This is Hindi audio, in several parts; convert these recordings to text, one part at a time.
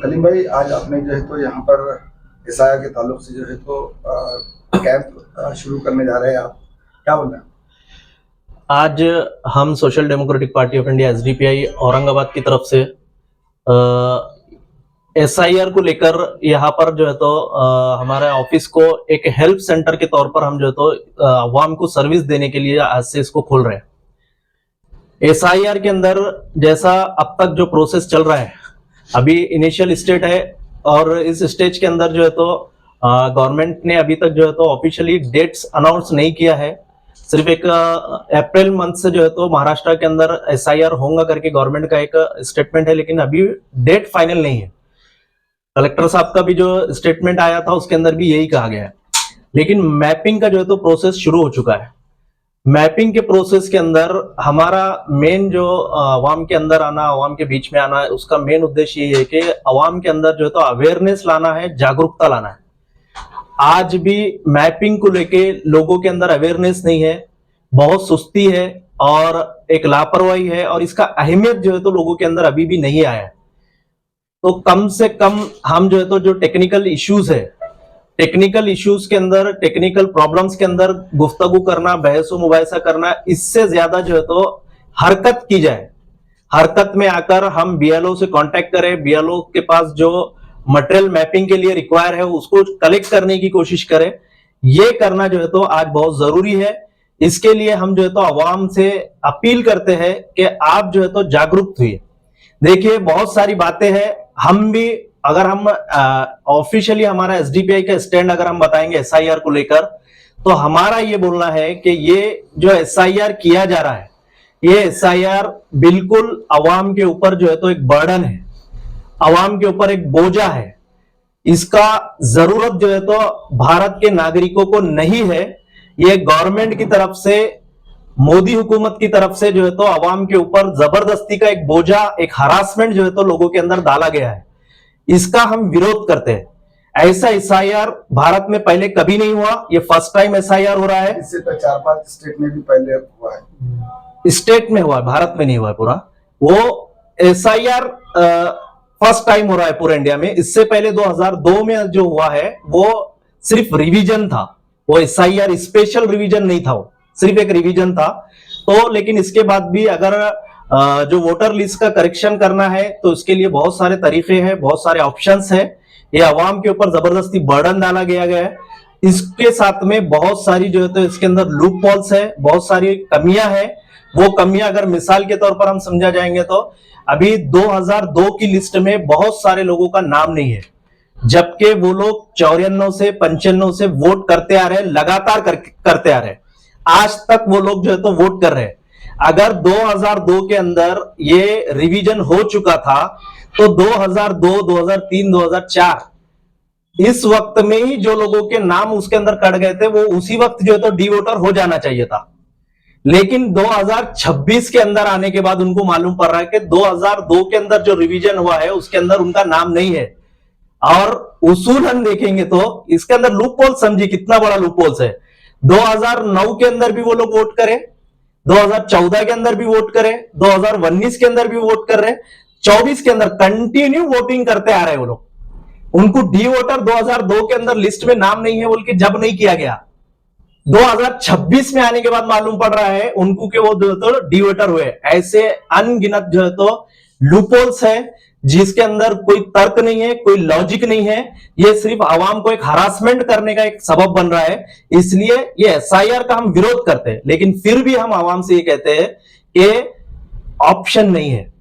कलीम भाई, आज आपने जो है तो यहाँ पर एसआईआर के ताल्लुक से जो है तो कैंप शुरू करने जा रहे हैं, आप क्या बोल रहे हैं? आज हम social democratic party of India SDPI Aurangabad की तरफ से एसआईआर को लेकर यहाँ पर जो है तो हमारे ऑफिस को एक हेल्प सेंटर के तौर पर हम जो है तो अवाम को सर्विस देने के लिए आज से इसको खोल रहे हैं। एसआईआर के अंदर जैसा अब तक जो प्रोसेस चल रहा है, अभी इनिशियल स्टेज है और इस स्टेज के अंदर जो है तो गवर्नमेंट ने अभी तक जो है तो ऑफिशियली डेट्स अनाउंस नहीं किया है। सिर्फ एक अप्रैल मंथ से जो है तो महाराष्ट्र के अंदर एसआईआर होगा करके गवर्नमेंट का एक स्टेटमेंट है, लेकिन अभी डेट फाइनल नहीं है। कलेक्टर साहब का भी जो स्टेटमेंट आया था उसके अंदर भी यही कहा गया है, लेकिन मैपिंग का जो है तो प्रोसेस शुरू हो चुका है। मैपिंग के प्रोसेस के अंदर हमारा मेन जो अवाम के अंदर आना, अवाम के बीच में आना है, उसका मेन उद्देश्य ये है कि अवाम के अंदर जो है तो अवेयरनेस लाना है, जागरूकता लाना है। आज भी मैपिंग को लेके लोगों के अंदर अवेयरनेस नहीं है, बहुत सुस्ती है और एक लापरवाही है, और इसका अहमियत जो है तो लोगों के अंदर अभी भी नहीं आया है। तो कम से कम हम जो है तो जो टेक्निकल इश्यूज है, टेक्निकल इश्यूज के अंदर, टेक्निकल प्रॉब्लम्स के अंदर गुफ्तगू करना, बहस मुबाहिसा करना, इससे ज्यादा जो है तो हरकत की जाए। हरकत में आकर हम बीएलओ से कांटेक्ट करें, बीएलओ के पास जो मटेरियल मैपिंग के लिए रिक्वायर है उसको कलेक्ट करने की कोशिश करें। ये करना जो है तो आज बहुत जरूरी है। इसके लिए हम जो है तो अवाम से अपील करते हैं कि आप जो है तो जागरूक हुइए। देखिए, बहुत सारी बातें हैं, हम भी अगर हम ऑफिशियली हमारा एसडीपीआई का स्टैंड अगर हम बताएंगे एसआईआर को लेकर, तो हमारा ये बोलना है कि ये जो एसआईआर किया जा रहा है, ये एसआईआर बिल्कुल अवाम के ऊपर जो है तो एक बर्डन है, अवाम के ऊपर एक बोझा है। इसका जरूरत जो है तो भारत के नागरिकों को नहीं है। ये गवर्नमेंट की तरफ से, मोदी हुकूमत की तरफ से जो है तो अवाम के ऊपर जबरदस्ती का एक बोझा, एक हरासमेंट जो है तो लोगों के अंदर डाला गया है। इसका हम विरोध करते हैं। ऐसा एसआईआर भारत में पहले कभी नहीं हुआ, ये फर्स्ट टाइम एसआईआर हो रहा है। इससे 4-5 स्टेट में भी पहले हुआ है। स्टेट में हुआ है, भारत में नहीं हुआ है पूरा। वो एसआईआर फर्स्ट टाइम हो रहा है पूरे इंडिया में। इससे पहले 2002 में जो हुआ है वो सिर्फ रिवीजन था, वो एसआईआर स्पेशल रिवीजन नहीं था, वो सिर्फ एक रिवीजन था। तो लेकिन इसके बाद भी अगर जो वोटर लिस्ट का करेक्शन करना है तो उसके लिए बहुत सारे तरीके हैं, बहुत सारे ऑप्शंस हैं। ये अवाम के ऊपर जबरदस्ती बर्डन डाला गया है। इसके साथ में बहुत सारी जो है तो इसके अंदर लूप होल्स है, बहुत सारी कमियां हैं। वो कमियां अगर मिसाल के तौर पर हम समझा जाएंगे तो अभी 2002 की लिस्ट में बहुत सारे लोगों का नाम नहीं है, जबकि वो लोग 94 से 95 से वोट करते आ रहे हैं, लगातार करते आ रहे हैं। आज तक वो लोग जो है तो वोट कर रहे हैं। अगर 2002 के अंदर ये रिवीजन हो चुका था तो 2002, 2003, 2004 इस वक्त में ही जो लोगों के नाम उसके अंदर कट गए थे वो उसी वक्त जो है तो डी वोटर हो जाना चाहिए था। लेकिन 2026 के अंदर आने के बाद उनको मालूम पड़ रहा है कि 2002 के अंदर जो रिवीजन हुआ है उसके अंदर उनका नाम नहीं है। और उसूलन देखेंगे तो इसके अंदर लूप होल, समझिए कितना बड़ा लूप होल्स है। 2009 के अंदर भी वो लोग वोट करें, 2014 के अंदर भी वोट करें, 2019 के अंदर भी वोट कर रहे हैं, 24 के अंदर कंटिन्यू वोटिंग करते आ रहे हैं वो लोग। उनको डी वोटर 2002 के अंदर लिस्ट में नाम नहीं है बोल के जब नहीं किया गया, 2026 में आने के बाद मालूम पड़ रहा है उनको कि वो जो तो डी वोटर हुए। ऐसे अनगिनत जो है तो लूपहोल्स है जिसके अंदर कोई तर्क नहीं है, कोई लॉजिक नहीं है। ये सिर्फ आवाम को एक हरासमेंट करने का एक सबब बन रहा है। इसलिए ये एसआईआर का हम विरोध करते हैं, लेकिन फिर भी हम आवाम से ये कहते हैं कि ऑप्शन नहीं है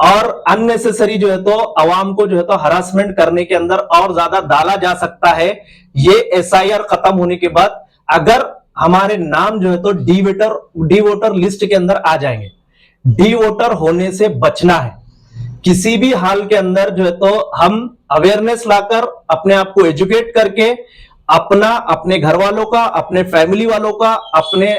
और अननेसेसरी जो है तो आवाम को जो है तो हरासमेंट करने के अंदर और ज्यादा डाला जा सकता है। ये एसआईआर खत्म होने के बाद अगर हमारे नाम जो है तो डी वोटर लिस्ट के अंदर आ जाएंगे। डी वोटर होने से बचना है किसी भी हाल के अंदर जो है तो हम अवेयरनेस लाकर अपने आप को एजुकेट करके अपना, अपने घर वालों का, अपने फैमिली वालों का, अपने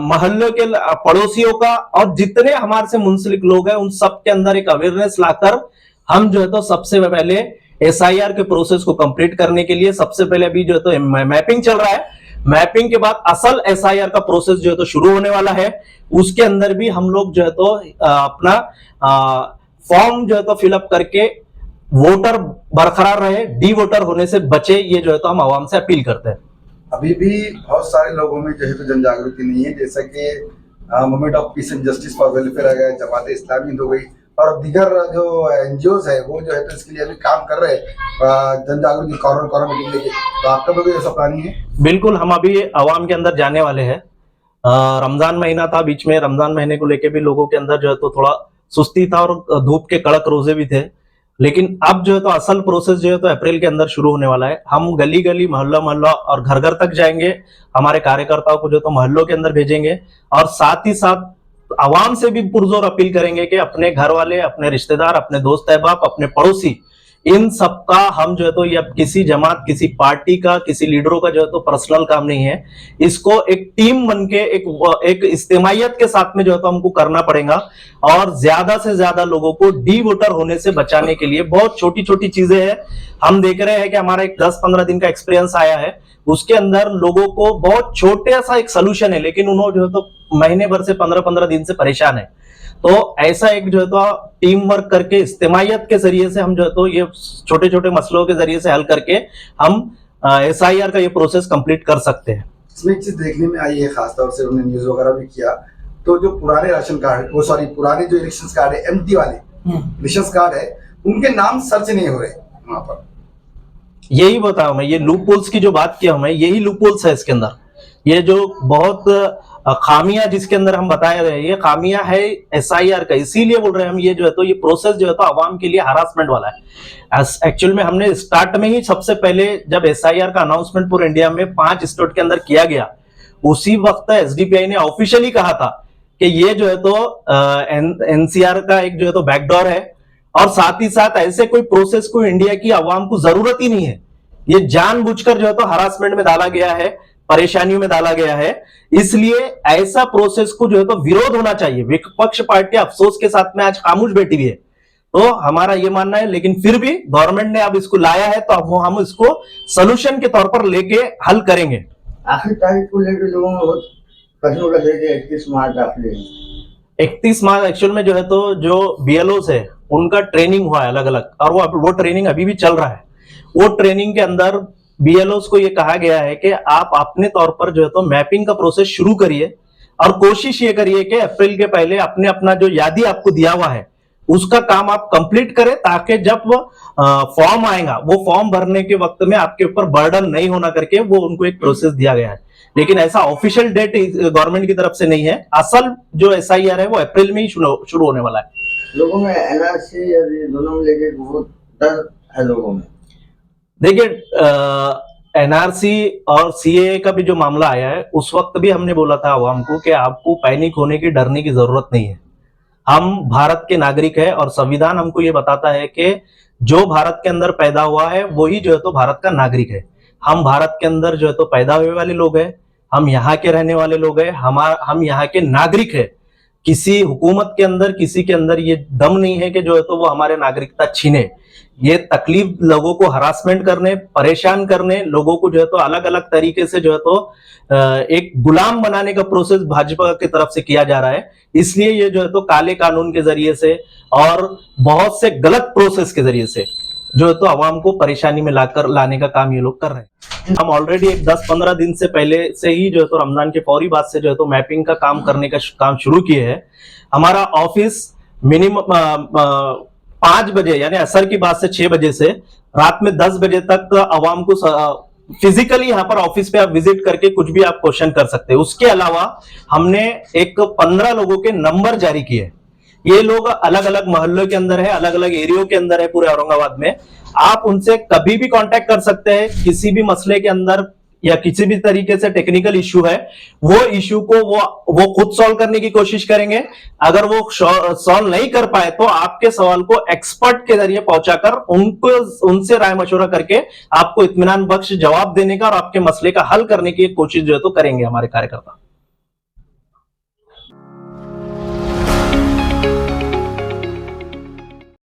मोहल्ले के पड़ोसियों का और जितने हमारे से मुंसलिक लोग हैं उन सब के अंदर एक अवेयरनेस लाकर हम जो है तो सबसे पहले एसआईआर के प्रोसेस को कंप्लीट करने के लिए सबसे पहले अभी जो है तो मैपिंग चल रहा है। मैपिंग के बाद असल एसआईआर का प्रोसेस जो है तो शुरू होने वाला है। उसके अंदर भी हम लोग जो है तो अपना फॉर्म जो है तो फिलअप करके वोटर बरकरार रहे, डी वोटर होने से बचे, ये जो है तो हम आवाम से अपील करते हैं। अभी भी बहुत सारे लोगों में जो है तो जन जागृति नहीं है, जैसा कि movement of peace and justice for welfare आ गया, जमात इस्लामी हो गई और दीगर जो एनजीओज है वो जो है तो इसके लिए अभी काम कर रहे हैं जन जागृति कॉर्नर मीटिंग लेके। तो आपका भी कोई ऐसा प्लानिंग है? बिल्कुल, हम अभी आवाम के अंदर जाने वाले हैं। रमजान महीना था, बीच में रमजान महीने को लेके भी लोगों के अंदर जो है तो थोड़ा सुस्ती था और धूप के कड़क रोजे भी थे, लेकिन अब जो है तो असल प्रोसेस जो है तो अप्रैल के अंदर शुरू होने वाला है। हम गली गली, मोहल्ला मोहल्ला और घर घर तक जाएंगे, हमारे कार्यकर्ताओं को जो तो मोहल्लों के अंदर भेजेंगे और साथ ही साथ आवाम से भी पुरजोर अपील करेंगे कि अपने घर वाले, अपने रिश्तेदार, अपने दोस्त अहबाब, अपने पड़ोसी, इन सबका हम जो है तो ये किसी जमात, किसी पार्टी का, किसी लीडरों का जो है तो पर्सनल काम नहीं है। इसको एक टीम बन के एक इज्तिमाइयत के साथ में जो है तो हमको करना पड़ेगा और ज्यादा से ज्यादा लोगों को डी वोटर होने से बचाने के लिए बहुत छोटी छोटी चीजें हैं। हम देख रहे हैं कि हमारा एक 10-15 दिन का एक्सपीरियंस आया है, उसके अंदर लोगों को बहुत छोटे सा एक सोल्यूशन है, लेकिन उन्होंने जो है तो महीने भर से 15-15 दिन से परेशान है। तो ऐसा एक जो है तो टीम वर्क करके इज्तिमाइयत के जरिए से हम जो है तो ये छोटे छोटे मसलों के जरिए से हल करके हम SIR का ये प्रोसेस कंप्लीट कर सकते हैं। इसमें एक चीज देखने में आई है, खासतौर से उन्होंने न्यूज वगैरह भी किया, तो जो पुराने राशन कार्ड, वो सॉरी पुराने जो इलेक्शन कार्ड है, एम्प्टी वाले इलेक्शन कार्ड है, उनके नाम सर्च नहीं हो रहे वहां पर। यही बताऊं मैं, ये लूप होल्स की जो बात किया मैं, यही लूप होल्स है इसके अंदर। ये जो बहुत खामियां जिसके अंदर हम बता रहे हैं, ये खामियां है SIR का, इसीलिए बोल रहे हैं हम ये जो है तो ये प्रोसेस जो है तो आवाम के लिए हरासमेंट वाला है। एक्चुअल में हमने स्टार्ट में ही सबसे पहले जब SIR का अनाउंसमेंट पूरे इंडिया में 5 स्टेट के अंदर किया गया, उसी वक्त SDPI ने ऑफिशियली कहा था कि ये जो है तो NCR का एक जो है तो बैकडोर है और साथ ही साथ ऐसे कोई प्रोसेस को इंडिया की आवाम को जरूरत ही नहीं है। ये जानबूझकर जो है तो हरासमेंट में डाला गया है, परेशानियों में डाला गया है, इसलिए ऐसा प्रोसेस को जो है तो विरोध होना चाहिए। विपक्ष पार्टी अफसोस के साथ में आज खामोश बैठी हुई है, तो हमारा ये मानना है, लेकिन फिर भी गवर्नमेंट ने अब इसको लाया है तो अब हम इसको सोल्यूशन के तौर पर लेके हल करेंगे। आखिरी तारीख को लेकर लोगों में बहुत प्रश्न उठ रहे थे, 31 मार्च आखिरी 31 मार्च एक्चुअल में जो है तो जो BLOs है उनका ट्रेनिंग हुआ है अलग अलग, और वो ट्रेनिंग अभी भी चल रहा है। वो ट्रेनिंग के अंदर BLOs को ये कहा गया है कि आप अपने तौर पर जो है तो मैपिंग का प्रोसेस शुरू करिए और कोशिश ये करिए कि अप्रैल के पहले अपने अपना जो यादी आपको दिया हुआ है उसका काम आप कंप्लीट करें, ताकि जब फॉर्म आएगा वो फॉर्म भरने के वक्त में आपके ऊपर बर्डन नहीं होना करके वो उनको एक प्रोसेस दिया गया है। लेकिन ऐसा ऑफिशियल डेट गवर्नमेंट की तरफ से नहीं है। असल जो SIR है वो अप्रैल में ही शुरू होने वाला है। लोगों में NRC दोनों में लेके बहुत डर है लोगों में। देखिए NRC और CAA का भी जो मामला आया है, उस वक्त भी हमने बोला था आवाम को कि आपको पैनिक होने की, डरने की जरूरत नहीं है। हम भारत के नागरिक हैं और संविधान हमको ये बताता है कि जो भारत के अंदर पैदा हुआ है वही जो है तो भारत का नागरिक है। हम भारत के अंदर जो है तो पैदा हुए वाले लोग हैं, हम यहाँ के रहने वाले लोग हैं, हम यहाँ के नागरिक हैं। किसी हुकूमत के अंदर, किसी के अंदर ये दम नहीं है कि जो है तो वो हमारे नागरिकता छीने। ये तकलीफ लोगों को हरासमेंट करने, परेशान करने, लोगों को जो है तो अलग अलग तरीके से जो है तो एक गुलाम बनाने का प्रोसेस भाजपा की तरफ से किया जा रहा है। इसलिए ये जो है तो काले कानून के जरिए से और बहुत से गलत प्रोसेस के जरिए से जो है तो आवाम को परेशानी में लाने का काम ये लोग कर रहे हैं। हम ऑलरेडी एक 10-15 दिन से पहले से ही जो है तो रमजान के फौरी बाद से जो है तो मैपिंग का काम करने का काम शुरू किए हैं। हमारा ऑफिस मिनिमम 5 बजे यानी असर की बात से 6 बजे से रात में 10 बजे तक आवाम को फिजिकली यहाँ पर ऑफिस पे आप विजिट करके कुछ भी आप क्वेश्चन कर सकते हैं। उसके अलावा हमने एक 15 लोगों के नंबर जारी किए। ये लोग अलग अलग मोहल्लों के अंदर है, अलग अलग एरियो के अंदर है पूरे औरंगाबाद में। आप उनसे कभी भी कांटेक्ट कर सकते हैं, किसी भी मसले के अंदर या किसी भी तरीके से टेक्निकल इश्यू है, वो इश्यू को वो खुद सॉल्व करने की कोशिश करेंगे। अगर वो सॉल्व नहीं कर पाए तो आपके सवाल को एक्सपर्ट के जरिए पहुंचाकर उनसे राय मशवरा करके आपको इत्मीनान बख्श जवाब देने का और आपके मसले का हल करने की कोशिश जो है तो करेंगे हमारे कार्यकर्ता।